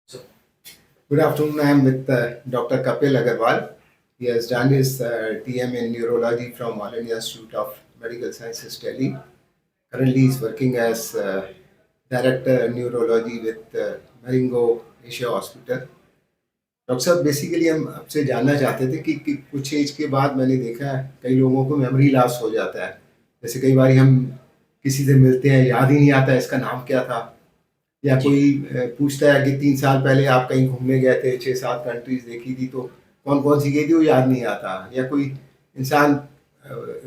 So, good afternoon. I am with Dr. Kapil Agarwal. He has done his TM in neurology from All India Institute of Medical Sciences, Delhi. Currently, he is working as director neurology with Maringo Asia Hospital. Doctor साहब basically हम आपसे जानना चाहते थे कि कुछ as के बाद मैंने देखा है कई लोगों को मेमोरी लॉस हो जाता है। जैसे कई बार हम किसी से मिलते हैं, याद ही नहीं आता इसका नाम क्या था, या जी। कोई पूछता है कि 3 साल पहले आप कहीं घूमने गए थे, 6-7 कंट्रीज देखी थी, तो कौन कौन सी गई थी वो याद नहीं आता। या कोई इंसान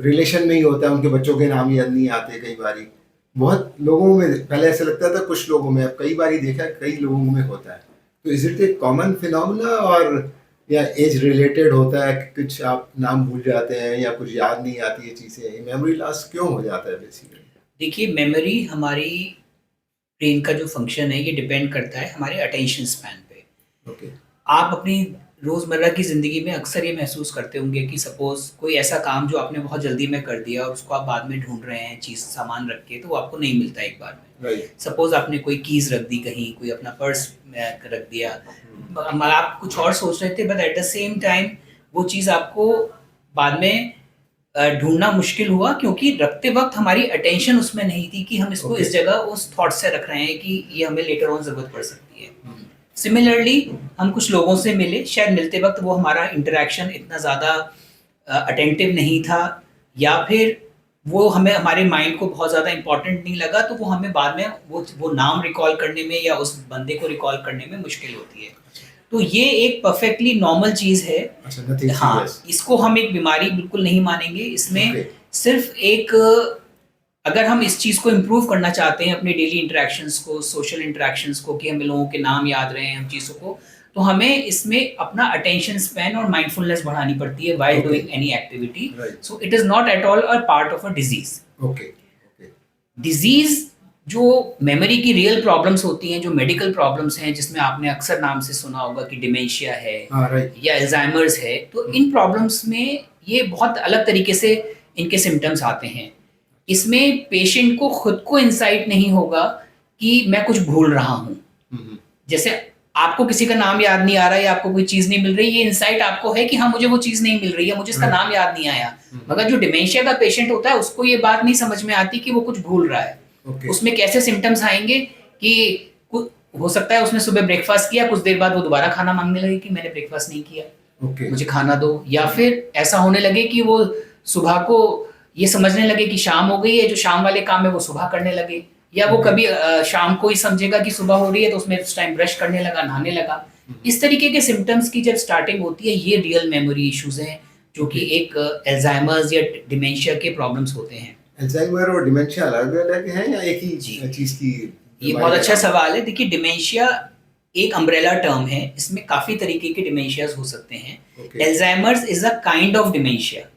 रिलेशन में ही होता है, उनके बच्चों के नाम याद नहीं आते। कई बारी बहुत लोगों में पहले ऐसा लगता था, कुछ लोगों में, अब कई बार देखा है कई लोगों में होता है। तो is it A common phenomena और या एज रिलेटेड होता है कि कुछ आप नाम भूल जाते हैं या कुछ याद नहीं आती है चीज़ें? मेमोरी लॉस क्यों हो जाता है बेसिकली? देखिए, मेमोरी हमारी ब्रेन का जो फंक्शन है ये डिपेंड करता है हमारे अटेंशन स्पैन पे। ओके। आप अपनी रोज़मर्रा की ज़िंदगी में अक्सर ये महसूस करते होंगे कि सपोज़ कोई ऐसा काम जो आपने बहुत जल्दी में कर दिया और उसको आप बाद में ढूँढ रहे हैं चीज़ सामान रख के, तो वो आपको नहीं मिलता एक बार में। राइट। सपोज़ आपने कोई कीज़ रख दी कहीं, कोई अपना पर्स रख दिया, आप कुछ और सोच रहे थे, but at the same time वो चीज़ आपको बाद में ढूँढना मुश्किल हुआ, क्योंकि रखते वक़्त हमारी अटेंशन उसमें नहीं थी कि हम इसको Okay. इस जगह उस थॉट से रख रहे हैं कि ये हमें लेटर ऑन ज़रूरत पड़ सकती है। सिमिलरली हम कुछ लोगों से मिले, शायद मिलते वक़्त वो हमारा इंटरैक्शन इतना ज़्यादा अटेंटिव नहीं था, या फिर वो हमें हमारे माइंड को बहुत ज़्यादा इम्पोर्टेंट नहीं लगा, तो वो हमें बाद में वो नाम रिकॉल करने में या उस बंदे को रिकॉल करने में मुश्किल होती है। तो ये एक परफेक्टली नॉर्मल चीज़ है। अच्छा, nothing हाँ, serious. इसको हम एक बीमारी बिल्कुल नहीं मानेंगे। इसमें Okay. सिर्फ़ एक, अगर हम इस चीज़ को इम्प्रूव करना चाहते हैं अपने डेली इंटरैक्शंस को, सोशल इंटरैक्शंस को, कि हमें लोगों के नाम याद रहे हैं, हम चीज़ों को, तो हमें इसमें अपना अटेंशन स्पैन और माइंडफुलनेस बढ़ानी पड़ती है while Okay. Doing any activity. Right. So it is not at all a part of a disease. Okay. Okay. Disease जो मेमोरी की रियल प्रॉब्लम्स होती हैं, जो मेडिकल प्रॉब्लम्स हैं, जिसमें आपने अक्सर नाम से सुना होगा कि डिमेंशिया है हाँ, राइट। या अल्ज़ाइमर्स है, तो इन प्रॉब्लम्स में ये बहुत अलग तरीके से इनके सिम्पटम्स आते हैं। इसमें पेशेंट को खुद को इंसाइट नहीं होगा कि मैं कुछ भूल रहा हूँ। हम्म। जैसे आपको किसी का नाम याद नहीं आ रहा है या आपको कोई चीज़ नहीं मिल रही, ये इंसाइट आपको है कि हाँ, मुझे वो चीज़ नहीं मिल रही है, मुझे इसका Right. नाम याद नहीं आया। मगर जो डिमेंशिया का पेशेंट होता है, उसको ये बात नहीं समझ में आती कि वो कुछ भूल रहा है। Okay. उसमें कैसे सिम्पटम्स आएँगे कि हो सकता है उसने सुबह ब्रेकफ़ास्ट किया, कुछ देर बाद वो दोबारा खाना माँगने लगे कि मैंने ब्रेकफ़ास्ट नहीं किया, Okay. मुझे खाना दो। या फिर ऐसा होने लगे कि वो सुबह को ये समझने लगे कि शाम हो गई है, जो शाम वाले काम है वो सुबह करने लगे। या वो Okay. कभी शाम को ही समझेगा कि सुबह हो रही है, तो उसमें उस टाइम ब्रश करने लगा, नहाने लगा। इस तरीके के सिम्पटम्स की जब स्टार्टिंग होती है, ये रियल मेमोरी इश्यूज़ हैं, जो कि एक अल्ज़ाइमर्स या डिमेंशिया के प्रॉब्लम्स होते हैं। अल्जाइमर और डिमेंशिया अलग-अलग हैं या एक ही जी। चीज़ की ये बीमारी बहुत का अच्छा नाम? सवाल है। देखिए, डिमेंशिया एक अम्ब्रेला टर्म है, इसमें काफ़ी तरीके के डिमेंशियाज़ हो सकते हैं। Okay. Alzheimer's is a kind of dementia.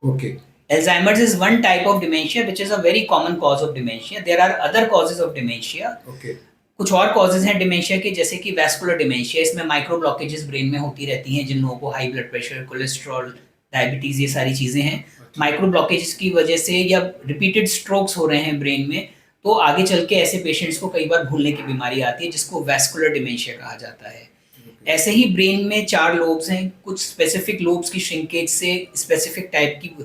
Okay. Alzheimer's is one type of dementia which is a very common cause of dementia. There are other causes of dementia. Okay. कुछ और कॉजेज़ हैं डिमेंशिया के, जैसे कि vascular dementia. इसमें micro blockages brain में होती रहती हैं, जिन लोगों को high blood pressure, cholesterol, diabetes, ये सारी चीज़ें हैं। माइक्रो ब्लॉकेजेस की वजह से या रिपीटेड स्ट्रोक्स हो रहे हैं ब्रेन में, तो आगे चल के ऐसे पेशेंट्स को कई बार भूलने की बीमारी आती है, जिसको वैस्कुलर डिमेंशिया कहा जाता है। ऐसे ही ब्रेन में 4 लोब्स हैं, कुछ स्पेसिफिक लोब्स की श्रिंकेज से स्पेसिफिक टाइप की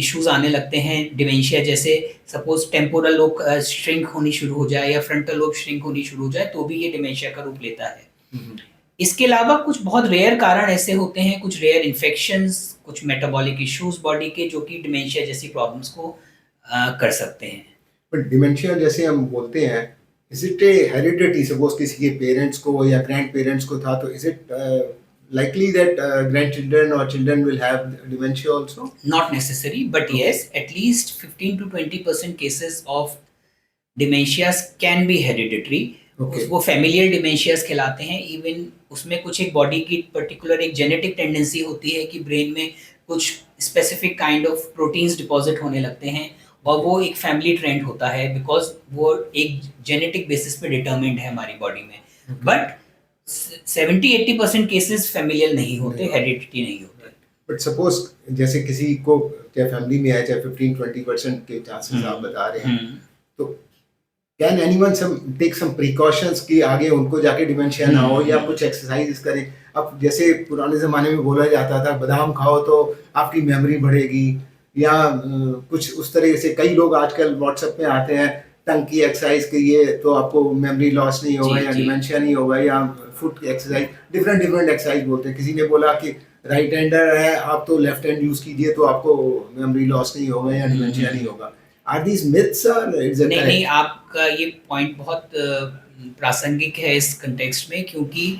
इश्यूज़ आने लगते हैं डिमेंशिया जैसे। सपोज़ टेम्पोरल लोब श्रिंक होनी शुरू हो जाए या फ्रंटल लोब श्रिंक होनी शुरू हो जाए, तो भी ये डिमेंशिया का रूप लेता है। हम्म। इसके अलावा कुछ बहुत रेयर कारण ऐसे होते हैं, कुछ रेयर इन्फेक्शंस, कुछ मेटाबॉलिक इश्यूज़ बॉडी के, जो कि डिमेंशिया जैसी प्रॉब्लम्स को कर सकते हैं। बट डिमेंशिया जैसे हम बोलते हैं, is it A heredity? Suppose किसी के पेरेंट्स को या ग्रैंड पेरेंट्स को था, तो is it likely that grandchildren or children will have dementia also? Not necessary, but yes, at least 15 to 20% cases of dementias can be hereditary. Okay. वो familial dementias कहलाते हैं। इवन उसमें कुछ एक बॉडी की पर्टिकुलर एक जेनेटिक टेंडेंसी होती है कि ब्रेन में कुछ specific kind of proteins deposit होने लगते हैं, और वो एक फैमिली ट्रेंड होता है, बिकॉज वो एक जेनेटिक बेसिस पे डिटर्मिंड है हमारी बॉडी में। बट 70-80% केसेस फैमिलियल नहीं होते, हेरिडिटी नहीं होते। बट सपोज जैसे किसी को चाहे फैमिली में है, चाहे 15-20% के चांसेस आप बता रहे हैं, तो can anyone take some precautions कि आगे उनको जाके डिमेंशिया ना हो, या कुछ एक्सरसाइज करें? अब जैसे पुराने ज़माने में बोला जाता था बादाम खाओ तो आपकी मेमोरी बढ़ेगी, या कुछ उस तरह से कई लोग आजकल व्हाट्सएप में आते हैं टंग की एक्सरसाइज के ये तो आपको मेमोरी लॉस नहीं होगा, या जी डिमेंशिया नहीं होगा, या फुट की एक्सरसाइज, डिफरेंट डिफरेंट एक्सरसाइज बोलते हैं। किसी ने बोला कि राइट हैंडर है आप तो लेफ्ट हैंड यूज कीजिए तो आपको मेमोरी लॉस नहीं होगा या डिमेंशिया नहीं होगा। आर दीज मिथ्स और इज इट नहीं नहीं, करेक्ट? आपका ये पॉइंट बहुत प्रासंगिक है इस कंटेक्स्ट में, क्योंकि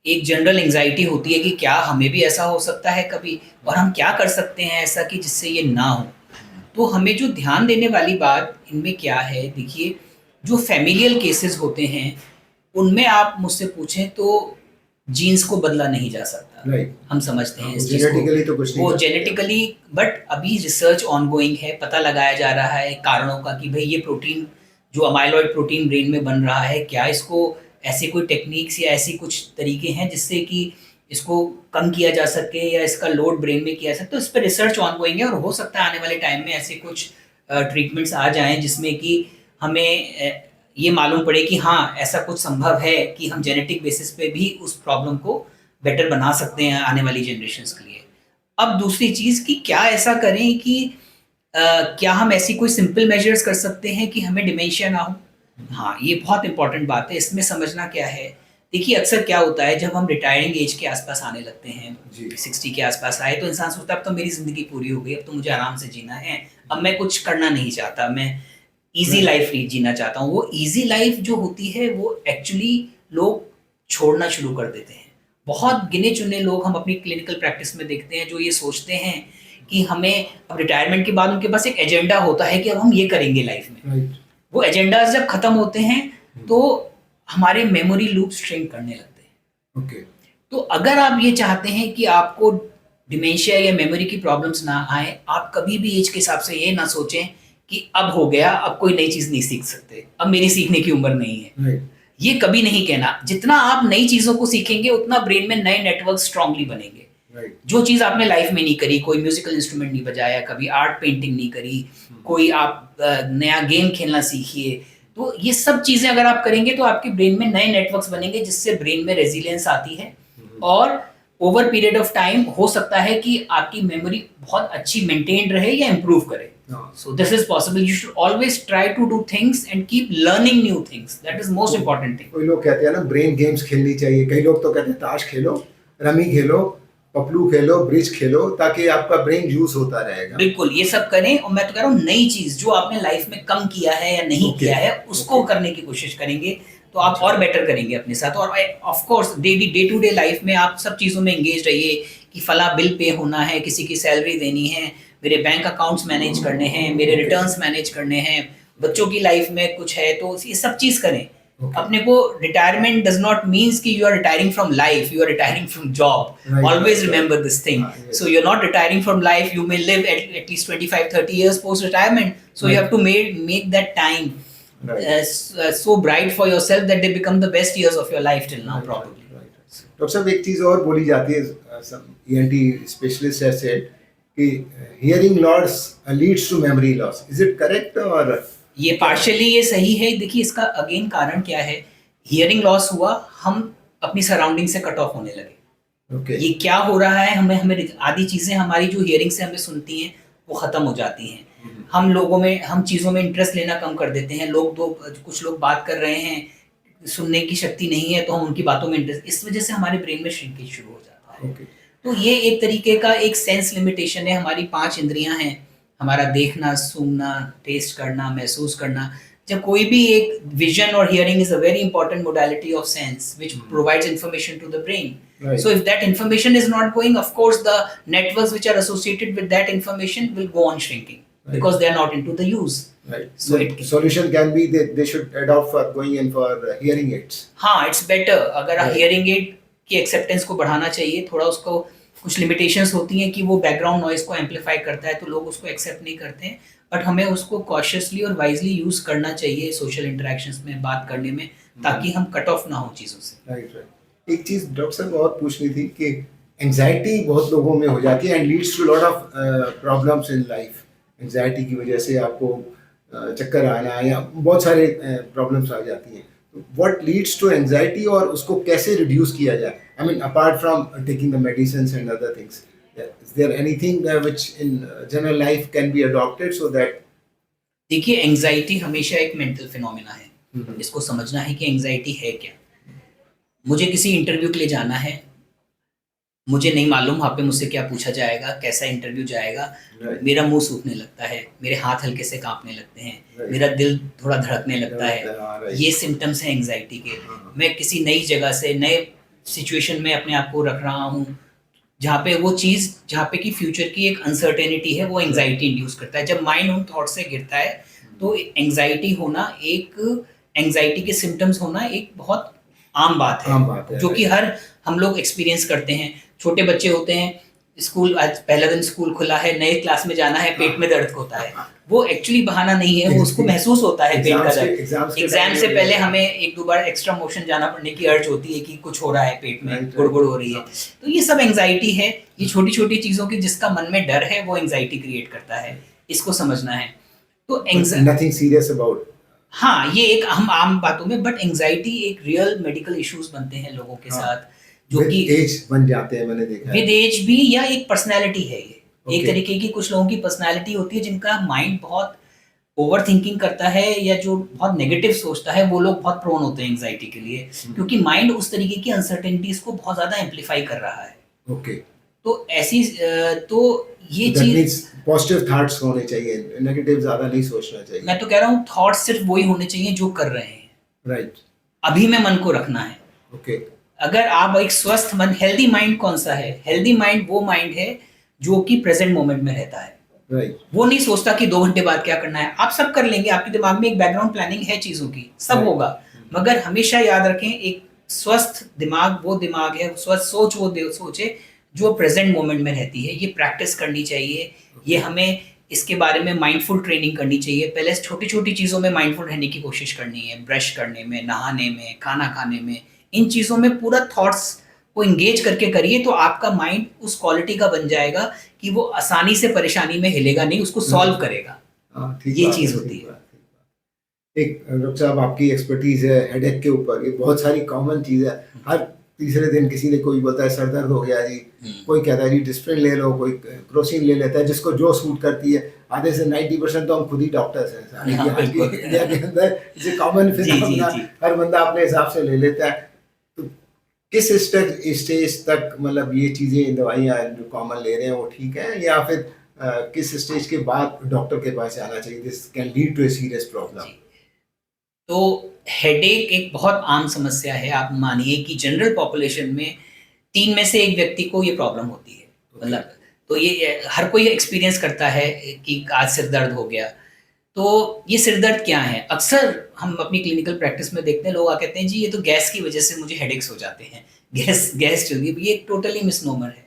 एक जनरल एंजाइटी होती है कि क्या हमें भी ऐसा हो सकता है कभी, और हम क्या कर सकते हैं ऐसा कि जिससे ये ना हो। तो हमें जो ध्यान देने वाली बात इनमें क्या है, देखिए जो फैमिलियल केसेस होते हैं उनमें आप मुझसे पूछें तो जीन्स को बदला नहीं जा सकता। राइट, हम समझते हैं इस चीज़ को, जेनेटिकली तो कुछ नहीं वो कर सकते। जेनेटिकली, बट अभी रिसर्च ऑनगोइंग है, पता लगाया जा रहा है कारणों का कि भाई ये प्रोटीन जो अमाइलॉइड प्रोटीन ब्रेन में बन रहा है, क्या इसको ऐसे कोई टेक्निक्स या ऐसी कुछ तरीके हैं जिससे कि इसको कम किया जा सके या इसका लोड ब्रेन में किया जा सकता है। तो इस पर रिसर्च ऑनगोइंग है और हो सकता है आने वाले टाइम में ऐसे कुछ ट्रीटमेंट्स आ जाएं जिसमें कि हमें ये मालूम पड़े कि हाँ ऐसा कुछ संभव है कि हम जेनेटिक बेसिस पे भी उस प्रॉब्लम को बेटर बना सकते हैं आने वाली जनरेशन्स के लिए। अब दूसरी चीज़ कि क्या ऐसा करें कि क्या हम ऐसी कोई सिंपल मेजर्स कर सकते हैं कि हमें डिमेंशिया ना हो? हाँ, ये बहुत इंपॉर्टेंट बात है। इसमें समझना क्या है, देखिए अक्सर क्या होता है जब हम रिटायरिंग एज के आसपास आने लगते हैं, जी। 60 के आसपास आए तो इंसान सोचता है अब तो मेरी ज़िंदगी पूरी हो गई, अब तो मुझे आराम से जीना है, अब मैं कुछ करना नहीं चाहता, मैं ईज़ी लाइफ जीना चाहता हूँ। वो ईज़ी लाइफ जो होती है वो एक्चुअली लोग छोड़ना शुरू कर देते हैं। बहुत गिने-चुने लोग हम अपनी क्लिनिकल प्रैक्टिस में देखते हैं जो ये सोचते हैं कि हमें अब रिटायरमेंट के बाद उनके पास एक एजेंडा होता है कि अब हम ये करेंगे लाइफ में। राइट। वो एजेंडाज़ जब खत्म होते हैं तो हमारे मेमोरी लूप श्रिंक करने लगते हैं। ओके। तो अगर आप ये चाहते हैं कि आपको डिमेंशिया या मेमोरी की प्रॉब्लम्स ना आए, आप कभी भी एज के हिसाब से ये ना सोचें कि अब हो गया, अब कोई नई चीज़ नहीं सीख सकते, अब मेरी सीखने की उम्र नहीं है। राइट। ये कभी नहीं कहना। जितना आप नई चीज़ों को सीखेंगे उतना ब्रेन में नए नेटवर्क स्ट्रांगली बनेंगे। राइट। जो चीज़ आपने लाइफ में नहीं करी, कोई म्यूजिकल इंस्ट्रूमेंट नहीं बजाया, कभी आर्ट पेंटिंग नहीं करी, कोई आप नया गेम खेलना सीखिए, तो ये सब चीज़ें अगर आप करेंगे तो आपके ब्रेन में नए नेटवर्क्स बनेंगे जिससे ब्रेन में रेजिलियंस आती है और ओवर पीरियड ऑफ टाइम हो सकता है कि आपकी मेमोरी बहुत अच्छी मेंटेन रहे या इम्प्रूव करे। हाँ। So this is possible. You should always try to do things and keep learning new things. That is most important thing. कोई लोग कहते हैं ना ब्रेन गेम्स खेलनी चाहिए, कई लोग तो कहते हैं ताश खेलो, रमी खेलो, पपलू खेलो, ब्रिज खेलो, ताकि आपका ब्रेन यूज होता रहेगा। बिल्कुल ये सब करें, और मैं तो कह रहा हूँ नई चीज जो आपने लाइफ में कम किया है या नहीं Okay. किया है उसको Okay. करने की कोशिश करेंगे तो आप और बेटर करेंगे अपने साथ। और of course day to day life में आप सब चीज़ों में एंगेज रहिए कि फला बिल पे होना है, किसी की सैलरी देनी है, मेरे बैंक अकाउंट्स मैनेज करने हैं, मेरे रिटर्न्स मैनेज करने हैं, बच्चों की लाइफ में कुछ है, तो ये सब चीज़ करें। Okay. अपने को रिटायरमेंट डज नॉट मीन्स कि you are retiring from life, you are retiring from job. Right. Always Right. Remember this thing. Yes. So you're not retiring from life, you may live at least 25-30 years post retirement, so you have to make that time Right. so bright for yourself that they become the best years of your life till now probably. Doctor साहब एक चीज और बोली जाती है, ENT specialist has said कि hearing loss leads to memory loss. Is it correct? और ये पार्शियली ये सही है। देखिए इसका अगेन कारण क्या है, हियरिंग लॉस हुआ, हम अपनी सराउंडिंग से कट ऑफ होने लगे। ओके। ये क्या हो रहा है, हमें आधी चीज़ें हमारी जो हियरिंग से हमें सुनती हैं वो ख़त्म हो जाती हैं। हम चीज़ों में इंटरेस्ट लेना कम कर देते हैं। कुछ लोग बात कर रहे हैं, सुनने की शक्ति नहीं है तो हम उनकी बातों में इंटरेस्ट, इस वजह से हमारे ब्रेन में श्रिंकेज शुरू हो जाता है। ओके। तो ये एक तरीके का एक सेंस लिमिटेशन है। हमारी 5 इंद्रियां हैं, हमारा देखना, सूंघना, टेस्ट करना, महसूस करना। जब कोई भी एक विजन और hearing is a very important modality of sense which provides information to the brain. Right. So if that information is not going, of course the networks which are associated with that information will go on shrinking because they are not into the use. Right. So The solution can be they should adopt for going in for hearing aids. हाँ, it's better अगर Right. Hearing aid की acceptance को बढ़ाना चाहिए। थोड़ा उसको कुछ limitations होती हैं कि वो बैकग्राउंड नॉइज को एम्पलीफाई करता है तो लोग उसको एक्सेप्ट नहीं करते हैं, बट हमें उसको कॉशियसली और वाइजली यूज करना चाहिए सोशल इंटरेक्शंस में, बात करने में, ताकि हम कट ऑफ ना हो चीज़ों से। Right right. एक चीज डॉक्टर साहब और पूछनी थी कि एंजाइटी बहुत लोगों में हो जाती है and leads to lot of problems in life. Anxiety की वजह से आपको चक्कर आना या बहुत सारे प्रॉब्लम्स आ जाती हैं. व्हाट लीड्स टू एंजाइटी और उसको कैसे रिड्यूस किया जाए? I mean apart from taking the medicines and other things, is there anything which in general life can be adopted so that? देखिए, एंजाइटी हमेशा एक मेंटल फिनोमेना है. इसको समझना है कि एंजाइटी है क्या. मुझे किसी इंटरव्यू के लिए जाना है, मुझे नहीं मालूम वहाँ पे मुझसे क्या पूछा जाएगा, कैसा इंटरव्यू जाएगा. Right. मेरा मुंह सूखने लगता है, मेरे हाथ हल्के से कांपने लगते हैं, Right. मेरा दिल थोड़ा धड़कने लगता है. Right. ये सिम्टम्स हैं एंजाइटी के. हाँ. मैं किसी नई जगह से नए सिचुएशन में अपने आप को रख रहा हूँ, जहाँ पे वो चीज़, जहाँ पे कि फ्यूचर की एक अनसर्टेनिटी है, वो एंजाइटी इंड्यूस करता है. जब माइंड उन थॉट से गिरता है तो एंजाइटी होना, एक एंजाइटी के सिम्टम्स होना एक बहुत आम बात है, जो कि हर हम लोग एक्सपीरियंस करते हैं. छोटे बच्चे होते हैं, स्कूल आज पहला दिन स्कूल खुला है, नए क्लास में जाना है, पेट में दर्द होता है. वो एक्चुअली बहाना नहीं है, वो उसको महसूस होता है पेट का दर्द. एग्जाम से पहले हमें एक दो बार एक्स्ट्रा मोशन जाना पड़ने की अर्ज होती है कि कुछ हो रहा है पेट में, गुड़गुड़ हो रही है. तो ये सब एंजाइटी है. ये छोटी छोटी चीज़ों की जिसका मन में डर है वो एंजाइटी क्रिएट करता है. इसको समझना है. तो नथिंग सीरियस अबाउट. हाँ, ये एक हम आम बातों में, बट एंजाइटी एक रियल मेडिकल इश्यूज बनते हैं लोगों के साथ, जो कि एज बन जाते हैं. मैंने देखा विद एज भी, या एक पर्सनैलिटी है ये. एक Okay. तरीके की कुछ लोगों की पर्सनैलिटी होती है जिनका माइंड बहुत ओवर थिंकिंग करता है, या जो बहुत नेगेटिव सोचता है, वो लोग बहुत प्रोन होते हैं एंजाइटी के लिए, क्योंकि माइंड उस तरीके की अनसर्टेनिटीज को बहुत ज्यादा एम्पलीफाई कर रहा है. ओके. तो ऐसी तो ये दैट चीज, मींस पॉजिटिव थॉट्स होने चाहिए, नेगेटिव ज्यादा नहीं सोचना चाहिए. मैं तो कह रहा हूँ थॉट्स सिर्फ वही होने चाहिए जो कर रहे हैं. राइट. अभी में मन को रखना है. ओके. अगर आप एक स्वस्थ मन, हेल्दी माइंड कौन सा है? हेल्दी माइंड वो माइंड है जो कि प्रेजेंट मोमेंट में रहता है. राइट. वो नहीं सोचता कि 2 घंटे बाद क्या करना है. आप सब कर लेंगे, आपके दिमाग में एक बैकग्राउंड प्लानिंग है चीजों की, सब Right. होगा. मगर हमेशा याद रखें, एक स्वस्थ दिमाग वो दिमाग है, स्वस्थ सोच वो सोच है जो प्रेजेंट मोमेंट में रहती है. ये प्रैक्टिस करनी चाहिए. ये हमें इसके बारे में माइंडफुल ट्रेनिंग करनी चाहिए. पहले छोटी छोटी चीज़ों में माइंडफुल रहने की कोशिश करनी है. ब्रश करने में, नहाने में, खाना खाने में, इन चीज़ों में पूरा थॉट्स को इंगेज करके करिए, तो आपका माइंड उस क्वालिटी का बन जाएगा कि वो आसानी से परेशानी में हिलेगा नहीं, उसको सॉल्व करेगा. ये चीज़ होती है. एक डॉक्टर साहब, आपकी एक्सपर्टीज है हेडेक के ऊपर. ये बहुत सारी कॉमन चीज़ है. हर तीसरे दिन किसी ने कोई बोलता है सर दर्द हो गया जी, कोई कहता है जी डिस्प्रिन ले लो, कोई क्रोसिन ले लेता है, जिसको जो सूट करती है. आधे से 90% तो हम खुद ही डॉक्टर्स हैं इंडिया के अंदर. इसे कॉमन फिनोमेना, हर बंदा अपने हिसाब से ले लेता है. तो किस स्टेज तक मतलब ये चीज़ें, दवाइयाँ जो कॉमन ले रहे हैं वो ठीक है, या फिर किस स्टेज के बाद डॉक्टर के पास आना चाहिए? This can lead to a serious problem. तो हेडेक एक बहुत आम समस्या है. आप मानिए कि जनरल पॉपुलेशन में 3 में से 1 व्यक्ति को ये प्रॉब्लम होती है. मतलब तो ये हर कोई एक्सपीरियंस करता है कि आज सिर दर्द हो गया. तो ये सिर दर्द क्या है? अक्सर हम अपनी क्लिनिकल प्रैक्टिस में देखते हैं, लोग कहते हैं जी ये तो गैस की वजह से मुझे हेडेक्स हो जाते हैं, गैस चल गई. ये टोटली मिसनोमर है.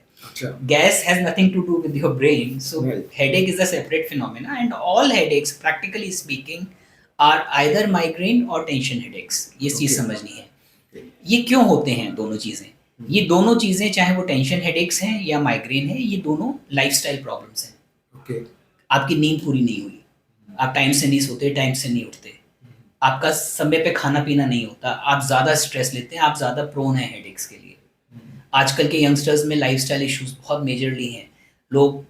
Gas has nothing to do with your brain. So headache is a separate phenomena, and all headaches, practically speaking, are either migraine or tension headaches. ये चीज़ समझनी है. ये क्यों होते हैं दोनों चीज़ें? ये दोनों चीज़ें, चाहे वो टेंशन हेडेक्स हैं या माइग्रेन है, ये दोनों लाइफस्टाइल प्रॉब्लम्स हैं. आपकी नींद पूरी नहीं हुई, आप टाइम से नहीं सोते, टाइम से नहीं उठते, आपका समय पे खाना पीना नहीं होता, आप ज़्यादा स्ट्रेस लेते हैं, आप ज़्यादा प्रोन हैं हेडेक्स के लिए. आजकल के यंगस्टर्स में लाइफस्टाइल इश्यूज बहुत मेजरली हैं. लोग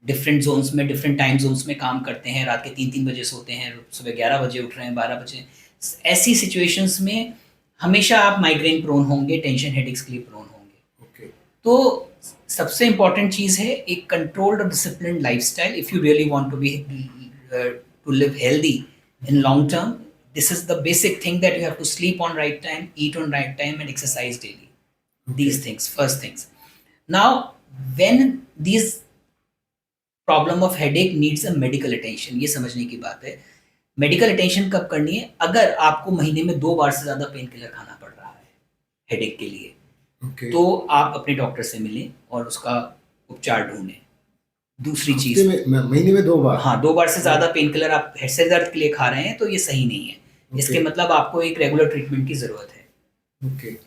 डिफरेंट जोन्स में, डिफरेंट टाइम जोन्स में काम करते हैं, रात के 3-3 बजे सोते हैं, सुबह 11 बजे उठ रहे हैं, 12 बजे. ऐसी सिचुएशंस में हमेशा आप माइग्रेन प्रोन होंगे, टेंशन हेडेक्स के लिए प्रोन होंगे. तो सबसे इम्पॉर्टेंट चीज़ है एक कंट्रोल्ड और disciplined lifestyle. If you really want to be to live healthy in long term, this is the basic thing that you have to sleep on right time, eat on right time and exercise daily. These things, first things. Now, when these problem of headache needs a medical attention, ये समझने की बात है. Medical attention कब करनी है? अगर आपको महीने में 2 बार से ज़्यादा पेन किलर खाना पड़ रहा है हेडेक के लिए, तो आप अपने डॉक्टर से मिलें और उसका उपचार ढूंढें. दूसरी चीज़, महीने में 2 बार, हाँ 2 बार से ज़्यादा पेन किलर आप सिर दर्द के लिए खा रहे हैं तो ये सही नहीं है. इसके मतलब आपको एक रेगुलर ट्रीटमेंट की ज़रूरत है.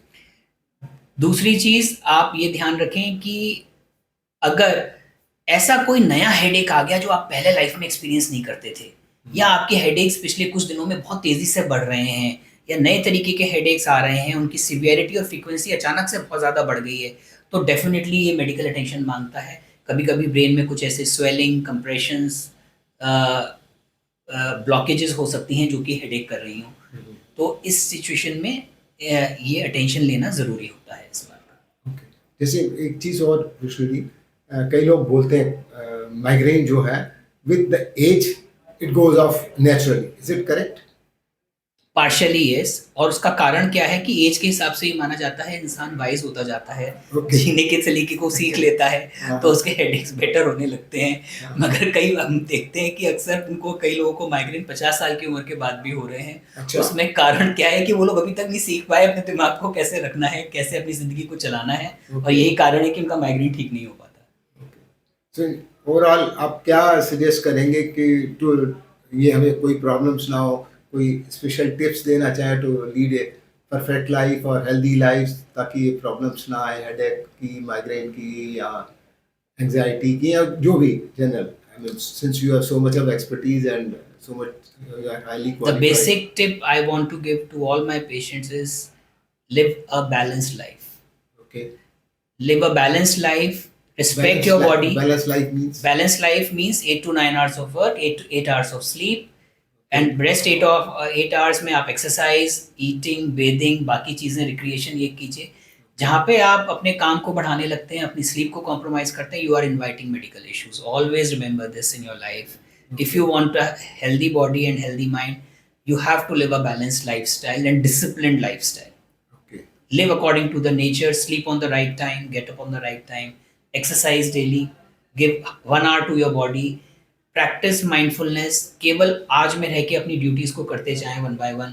दूसरी चीज़, आप ये ध्यान रखें कि अगर ऐसा कोई नया हेडेक आ गया जो आप पहले लाइफ में एक्सपीरियंस नहीं करते थे, या आपके हेडेक्स पिछले कुछ दिनों में बहुत तेज़ी से बढ़ रहे हैं या नए तरीके के हेडेक्स आ रहे हैं, उनकी सीवियरिटी और फ्रीक्वेंसी अचानक से बहुत ज़्यादा बढ़ गई है, तो डेफ़िनिटली ये मेडिकल अटेंशन माँगता है। कभी-कभी ब्रेन में कुछ ऐसे स्वेलिंग, कंप्रेशंस अ ब्लॉकेजेस हो सकती हैं जो कि हेडेक कर रही हों। हम्म, तो इस सिचुएशन में ये अटेंशन लेना ज़रूरी होता है इस बात का। ओके। जैसे एक चीज़ और पूछ रही थी, कई लोग बोलते हैं माइग्रेन जो है with the age it goes off naturally, is it correct? Partially yes, और उसका कारण क्या है कि एज के हिसाब से ही माना जाता है इंसान वाइज़ होता जाता है, ओके। जीने के तरीके को सीख लेता है, हाँ, तो हाँ। उसके हेडेक्स बेटर होने लगते हैं। हाँ। मगर कई हम देखते हैं कि अक्सर उनको कई लोगों को माइग्रेन 50 साल की उम्र के बाद भी हो रहे हैं। अच्छा। उसमें कारण क्या है कि वो लोग अभी तक नहीं सीख पाए अपने दिमाग को कैसे रखना है, कैसे अपनी ज़िंदगी को चलाना है, और ओके। यही कारण है कि उनका माइग्रेन ठीक नहीं हो पाता। सो ओवरऑल आप क्या सजेस्ट करेंगे कि टू ये हमें कोई प्रॉब्लम्स ना हो, कोई स्पेशल टिप्स देना चाहें to lead a perfect life और हेल्दी लाइफ, ताकि ये प्रॉब्लम्स ना आए हेडेक की, माइग्रेन की या एंजाइटी की या जो भी general? I mean since you have so much of expertise and so much you are highly The qualified. basic tip I want to give to all my patients is live a balanced life. Okay. Live a balanced life, respect your body. Balanced life means? Balanced life means 8 to 9 hours of work, 8 hours of sleep, and rest 8 hours में आप exercise, eating, bathing, बाकी चीज़ें, recreation ये कीजिए। जहाँ पे आप अपने काम को बढ़ाने लगते हैं, अपनी स्लीप को कॉम्प्रोमाइज़ करते हैं, you are inviting medical issues. Always remember this in your life. If you want a healthy body and healthy mind, you have to live a balanced lifestyle and disciplined lifestyle. Okay. Live according to the nature, sleep on the right time, get up on the right time, exercise daily, give 1 hour to your body, practice mindfulness. केवल आज में रह के अपनी duties को करते जाएं one by one,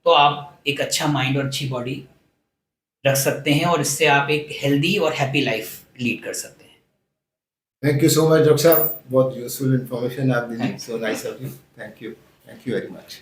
तो आप एक अच्छा माइंड और अच्छी बॉडी रख सकते हैं, और इससे आप एक हेल्दी और हैप्पी लाइफ लीड कर सकते हैं। Thank you so much doctor साहब, बहुत यूजफुल इन्फॉर्मेशन आप दीजिए, so nice of you, thank you very much.